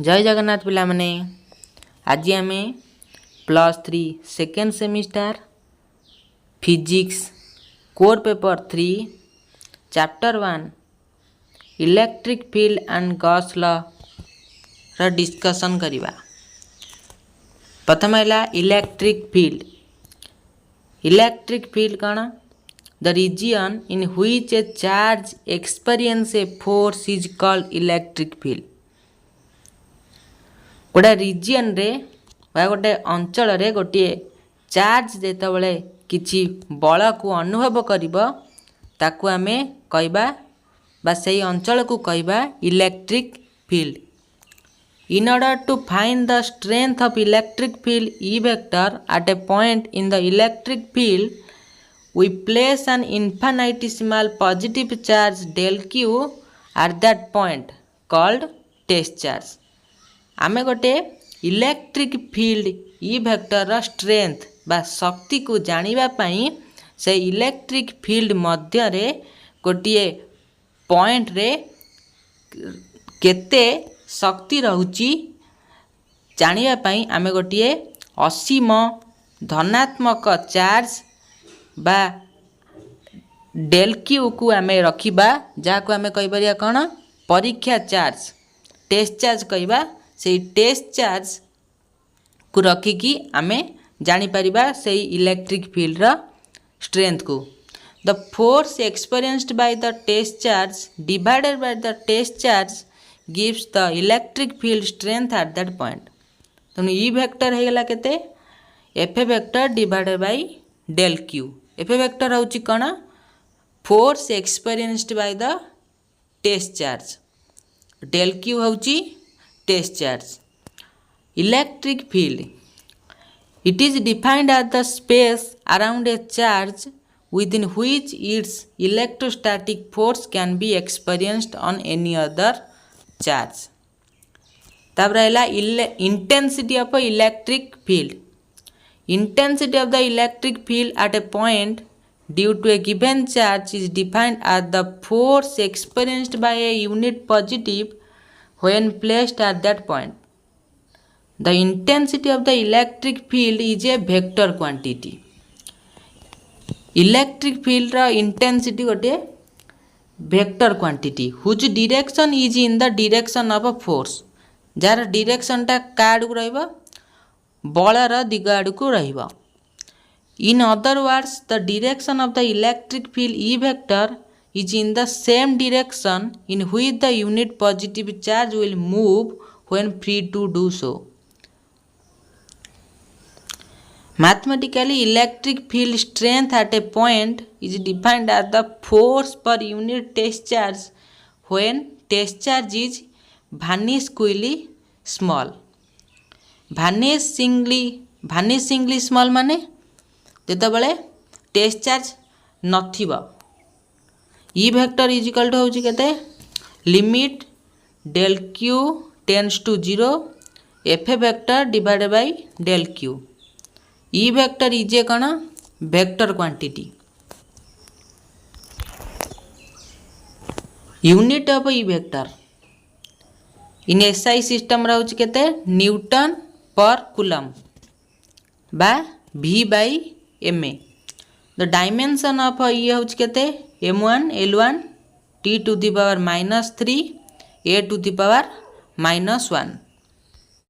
जय जगन्नाथ पिला माने आज आम +3 second semester physics core paper 3 chapter 1 electric field and Gauss law रा डिस्कशन करिबा। प्रथम है इलेक्ट्रिक फील्ड कौन the region in which a charge experience a force is called electric field. गोटे रिजन रे गोटे अंचल रे गोटे चार्ज जेतबले किछि बल को अनुभव करिबो ताकू आमे कहबा बा सेही अंचल को कहबा electric field. In order to find the strength of electric field E vector at a point in the electric field, we place an infinitesimal positive charge del q at that point called test charge. आमे गोटे electric field E vector strength बा शक्ति को जानिबा पई से electric field मध्य रे गोटे point रे केते शक्ति रहुची जानिबा पई आमे गोटे असीम धनात्मक चार्ज बा डेल क्यू को आमे रखिबा जहाँ को आमे कहि परिया कोन परीक्षा चार्ज टेस्ट चार्ज कहबा। से टेस्ट चार्ज को रखिकी आमे जानी परिबा से इलेक्ट्रिक फील्ड रा स्ट्रेंथ को। The force experienced by the test charge divided by the test charge gives the electric field strength at that point. तो ई वेक्टर हे गला केते F vector divided by del Q. F vector होची कोन force experienced by the test charge, del Q होची test charge. Electric field it is defined as the space around a charge within which its electrostatic force can be experienced on any other charge. तब रहला intensity of a electric field. Intensity of the electric field at a point due to a given charge is defined as the force experienced by a unit positive when placed at that point. The intensity of the electric field is a vector quantity. Electric field ra intensity gote vector quantity whose direction is in the direction of a force. Jar direction टा काड को रहइबा blur दिग आड को रहइबा। In other words, the direction of the electric field E vector is in the same direction in which the unit positive charge will move when free to do so. Mathematically, electric field strength at a point is defined as the force per unit test charge when test charge is vanishingly small. Vanishingly small माने जेतबले test charge नथिबा। E vector is equal to होची केते limit del Q tends to 0 F vector divided by del Q. E vector is a कौन vector quantity. Unit of E vector in SI system रहउच केते newton per coulomb बा v by ma। The dimension of E होच केते m1 l1 t to the power -3 a to the power -1।